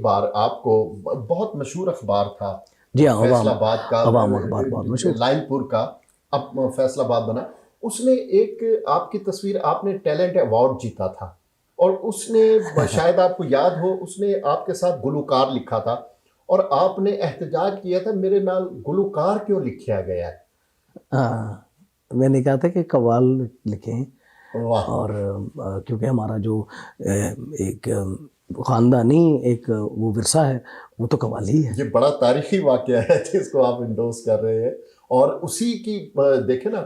ایک بار آپ کو بہت مشہور اخبار تھا جی ہاں، فیصل آباد کا، عوام اخبار بہت مشہور، لائن پور کا، اب فیصل آباد بنا، اس نے ایک آپ کی تصویر، آپ نے ٹیلنٹ ایوارڈ جیتا تھا، اور اس نے شاید آپ کو یاد ہو، اس نے آپ کے ساتھ گلوکار لکھا تھا، اور آپ نے احتجاج کیا تھا میرے نال گلوکار کیوں لکھا گیا ہے؟ ہاں میں نے کہا تھا کہ قوال لکھیں، واہ، اور کیونکہ ہمارا جو ایک خاندانی ایک وہ ورثہ ہے وہ تو قوالی ہے۔ یہ بڑا تاریخی واقعہ ہے جس کو آپ انڈورس کر رہے ہیں، اور اسی کی دیکھیں نا،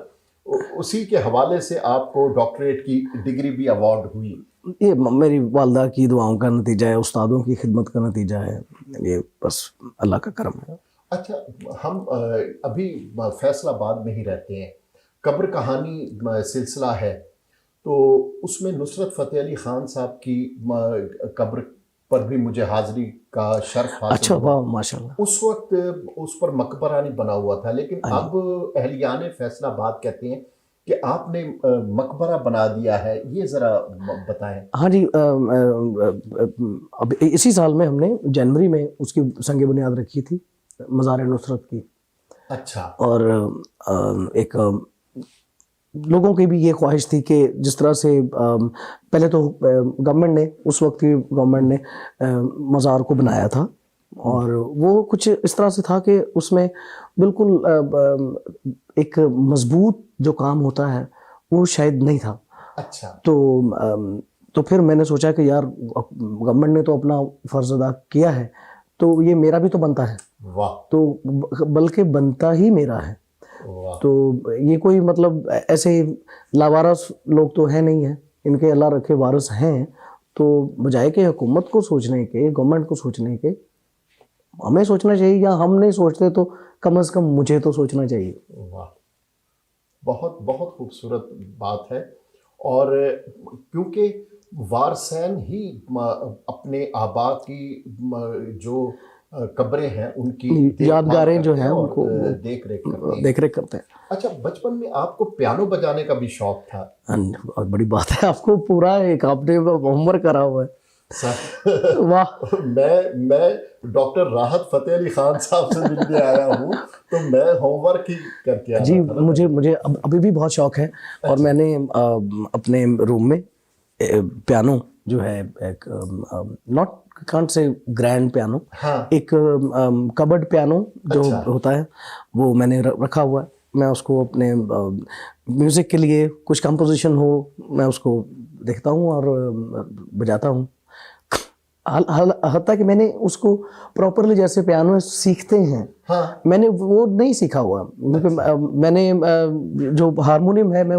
اسی کے حوالے سے آپ کو ڈاکٹریٹ کی ڈگری بھی ایوارڈ ہوئی۔ یہ میری والدہ کی دعاؤں کا نتیجہ ہے، استادوں کی خدمت کا نتیجہ ہے، یہ بس اللہ کا کرم ہے۔ اچھا، ہم ابھی فیصل آباد میں ہی رہتے ہیں، قبر کہانی سلسلہ ہے، تو اس میں نصرت فتح علی خان صاحب کی قبر پر بھی مجھے حاضری کا شرف حاصل اچھا، ہوا۔ واہ ماشاء اللہ۔ اس وقت اس پر مقبرہ نہیں بنا ہوا تھا، لیکن اب اہلیان فیصل آباد کہتے ہیں کہ آپ نے مقبرہ بنا دیا ہے، یہ ذرا بتائیں۔ ہاں جی، اب اسی سال میں ہم نے جنوری میں اس کی سنگ بنیاد رکھی تھی، مزار نصرت کی۔ اچھا، اور ایک لوگوں کی بھی یہ خواہش تھی کہ جس طرح سے پہلے تو گورنمنٹ نے، اس وقت کی گورنمنٹ نے مزار کو بنایا تھا، اور وہ کچھ اس طرح سے تھا کہ اس میں بالکل ایک مضبوط جو کام ہوتا ہے وہ شاید نہیں تھا۔ اچھا، تو پھر میں نے سوچا کہ یار گورنمنٹ نے تو اپنا فرض ادا کیا ہے، تو یہ میرا بھی تو بنتا ہے، واہ، تو بلکہ بنتا ہی میرا ہے۔ واہ، تو یہ کوئی مطلب ایسے لاوارث لوگ تو ہیں نہیں ہیں، ان کے اللہ رکھے وارث ہیں، تو بجائے کہ حکومت کو سوچنے کے، گورنمنٹ کو سوچنے کے، ہمیں سوچنا چاہیے، یا ہم نہیں سوچتے تو کم از کم مجھے تو سوچنا چاہیے۔ واہ، بہت بہت خوبصورت بات ہے، اور کیونکہ وارثین ہی اپنے آبا کی جو قبریں ہیں ان کی یادگاریں جو ہیں ان کو دیکھ ریکھ کرتے ہیں۔ دیکھ ریکھ کرتے ہیں۔ اچھا، بچپن میں آپ کو پیانو بجانے کا بھی شوق تھا؟ بہت بڑی بات ہے، آپ کو پورا ایک آپ نے ہوم ورک کرا ہوا ہے۔ واہ، میں ڈاکٹر راحت فتح علی خان صاحب سے ملنے آیا ہوں، تو میں ہوم ورک ہی کر کے آیا جی تھا۔ مجھے ابھی بھی بہت شوق ہے، اور میں نے اپنے روم میں پیانو جو ہے، ایک not can't say grand piano, ایک کبڈ پیانو جو ہوتا ہے وہ میں نے رکھا ہوا ہے۔ میں اس کو اپنے میوزک کے لیے کچھ کمپوزیشن ہو، میں اس کو دیکھتا ہوں اور بجاتا ہوں، حتیٰ کہ میں نے اس کو پراپرلی جیسے پیانو سیکھتے ہیں میں نے وہ نہیں سیکھا ہوا، میں نے جو ہارمونیم ہے میں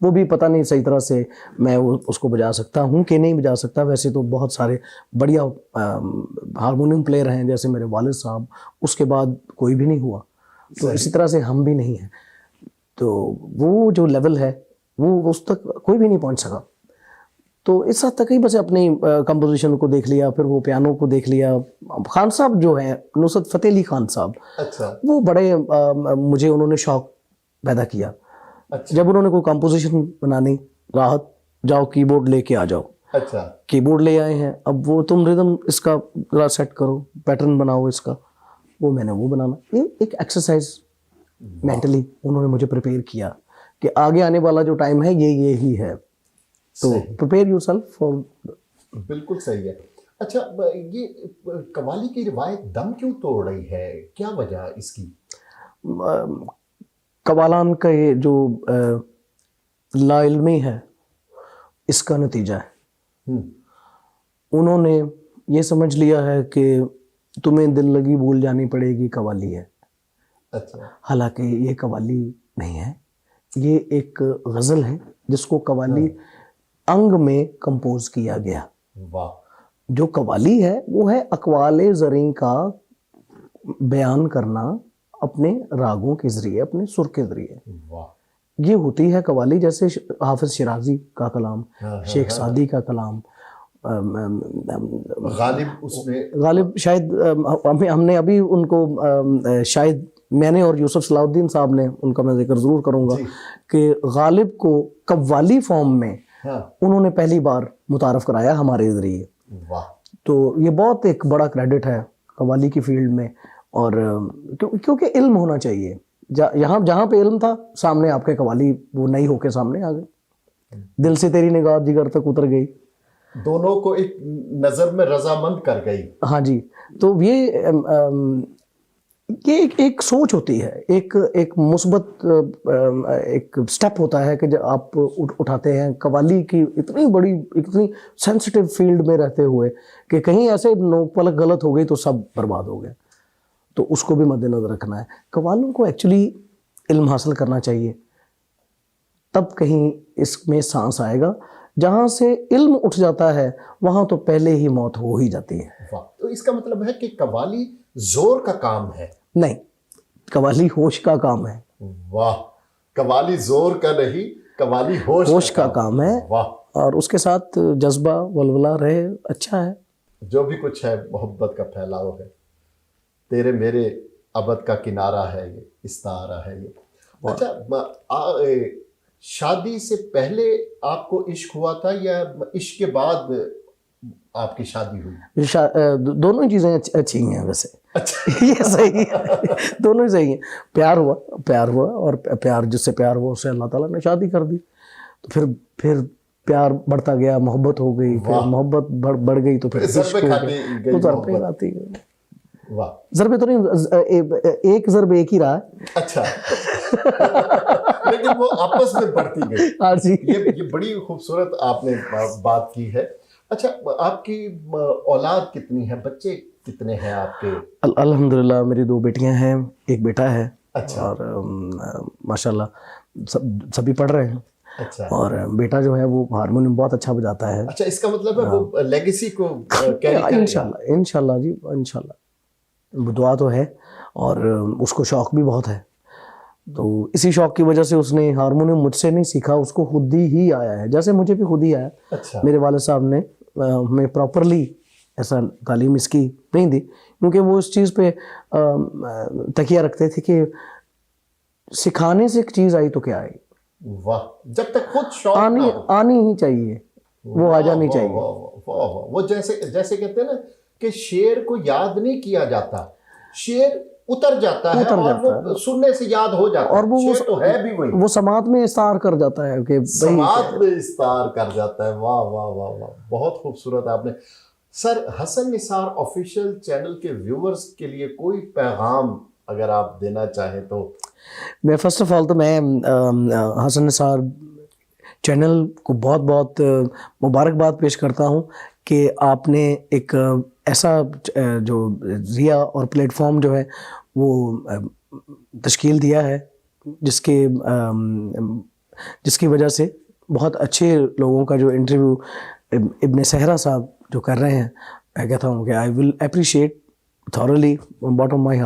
وہ بھی پتہ نہیں صحیح طرح سے میں اس کو بجا سکتا ہوں کہ نہیں بجا سکتا۔ ویسے تو بہت سارے بڑھیا ہارمونیم پلیئر ہیں، جیسے میرے والد صاحب، اس کے بعد کوئی بھی نہیں ہوا، تو اسی طرح سے ہم بھی نہیں ہیں، تو وہ جو لیول ہے وہ اس تک کوئی بھی نہیں پہنچ سکا۔ تو اس حد تک ہی بس اپنی کمپوزیشن کو دیکھ لیا، پھر وہ پیانو کو دیکھ لیا۔ خان صاحب جو ہیں، نصرت فتح علی خان صاحب، وہ بڑے مجھے انہوں نے شوق پیدا کیا۔ جب انہوں نے کوئی کمپوزیشن بنانی، راحت جاؤ کی بورڈ لے کے آ جاؤ، کی بورڈ لے آئے ہیں، اب وہ تم ردم اس کا ذرا سیٹ کرو، پیٹرن بناؤ اس کا، وہ میں نے وہ بنانا، یہ ایک ایکسرسائز مینٹلی انہوں نے مجھے پریپیئر کیا کہ آگے آنے والا جو ٹائم ہے یہی ہے، تو پریپیئر یور سیلف فار۔ بالکل صحیح ہے۔ اچھا، یہ قوالی کی روایت دم کیوں توڑ رہی ہے، کیا وجہ اس کی؟ قوالان کا یہ جو لا علمی ہے اس کا نتیجہ ہے۔ انہوں نے یہ سمجھ لیا ہے کہ تمہیں دل لگی بھول جانی پڑے گی قوالی ہے، حالانکہ یہ قوالی نہیں ہے، یہ ایک غزل ہے جس کو قوالی انگ میں کمپوز کیا گیا۔ جو قوالی ہے وہ ہے اقوال زریں کا بیان کرنا اپنے راگوں کے ذریعے، اپنے سر کے ذریعے، یہ ہوتی ہے قوالی۔ جیسے حافظ شیرازی کا کلام، شیخ سعدی کا کلام، غالب شاید ہم نے ابھی ان کو شاید میں نے اور یوسف صلاح الدین صاحب نے، ان کا میں ذکر ضرور کروں گا کہ غالب کو قوالی فارم میں انہوں نے پہلی بار متعارف کرایا ہمارے ذریعے۔ تو یہ بہت ایک بڑا کریڈٹ ہے قوالی کی فیلڈ میں. اور کیونکہ علم ہونا چاہیے. جہاں پہ علم تھا سامنے آپ کے قوالی وہ نئی ہو کے سامنے آ گئی. دل سے تیری نگاہ جگر تک اتر گئی, دونوں کو ایک نظر میں رضامند کر گئی. ہاں جی. تو یہ ایک سوچ ہوتی ہے, ایک مثبت ایک سٹیپ ہوتا ہے کہ جب آپ اٹھاتے ہیں قوالی کی اتنی بڑی اتنی سینسٹیو فیلڈ میں رہتے ہوئے کہ کہیں ایسے نوک پلک غلط ہو گئی تو سب برباد ہو گئے. تو اس کو بھی مد نظر رکھنا ہے. قوالیوں کو ایکچولی علم حاصل کرنا چاہیے, تب کہیں اس میں سانس آئے گا. جہاں سے علم اٹھ جاتا ہے وہاں تو پہلے ہی موت ہو ہی جاتی ہے. تو اس کا مطلب ہے کہ قوالی زور کا کام ہے؟ نہیں, قوالی ہوش کا کام ہے. واہ, قوالی زور کا نہیں, قوالی ہوش کا کام ہے. واہ. اور اس کے ساتھ جذبہ ولولہ رہے, اچھا ہے. جو بھی کچھ ہے محبت کا پھیلاؤ ہے, تیرے میرے ابد کا کنارہ ہے یہ, استعارہ ہے یہ. اچھا, شادی سے پہلے آپ کو عشق ہوا تھا یا عشق کے بعد آپ کی شادی ہوئی؟ دونوں ہی چیزیں اچھی ہیں ویسے. یہ صحیح ہے, دونوں ہی صحیح ہیں. پیار ہوا اور جس سے پیار ہوا اس سے اللہ تعالیٰ نے شادی کر دی. تو پھر پیار بڑھتا گیا, محبت ہو گئی, پھر محبت بڑھ گئی تو پھر عشق ہو گئی, تو ضربیں آتی گئی. ضربیں تو نہیں, ایک ضرب ایک ہی رہا. اچھا, لیکن وہ آپس میں بڑھتی گئی. ہاں جی, یہ بڑی خوبصورت آپ نے بات کی ہے. اچھا, آپ کی اولاد کتنی ہے, بچے کتنے ہیں آپ کے؟ الحمدللہ میری 2 بیٹیاں ہیں, ایک بیٹا ہے. اچھا. اور ماشاءاللہ سبھی پڑھ رہے ہیں. اچھا. اور بیٹا جو ہے وہ ہارمونیم بہت اچھا بجاتا ہے. اچھا, اس کا مطلب ہے وہ لیگیسی کو کیری کرے گا؟ انشاءاللہ جی, انشاءاللہ. دعا تو ہے, اور اس کو شوق بھی بہت ہے. تو اسی شوق کی وجہ سے اس نے ہارمونیم مجھ سے نہیں سیکھا, اس کو خود ہی آیا ہے, جیسے مجھے بھی خود ہی آیا. اچھا. میرے والد صاحب نے ہمیں پراپرلی ایسا تعلیم اس کی نہیں دی, کیونکہ وہ اس چیز پہ تکیہ رکھتے تھے کہ سکھانے سے ایک چیز آئی تو کیا آئی. واہ, جب تک خود شوق آنی ہی چاہیے, وہ آ جانی چاہیے. وہ جیسے کہتے ہیں نا کہ شعر کو یاد نہیں کیا جاتا, شعر اتر جاتا ہے اور وہ سننے سے یاد ہو جاتا ہے. اور وہ تو ہے بھی وہی, وہ سماعت میں استعار کر جاتا ہے کہ سماعت میں استعار کر جاتا ہے. واہ واہ واہ واہ, بہت خوبصورت آپ نے. سر, حسن نثار آفیشیل چینل کے ویورز کے لیے کوئی پیغام اگر آپ دینا چاہیں تو؟ میں فرسٹ آف آل تو میں حسن نثار چینل کو بہت بہت مبارکباد پیش کرتا ہوں کہ آپ نے ایک ایسا جو ذریعہ اور پلیٹ فارم جو ہے وہ تشکیل دیا ہے, جس کی وجہ سے بہت اچھے لوگوں کا جو انٹرویو ابن صحرا صاحب جو کر رہے ہیں, میں کہتا ہوں کہ I will appreciate thoroughly from bottom of my heart.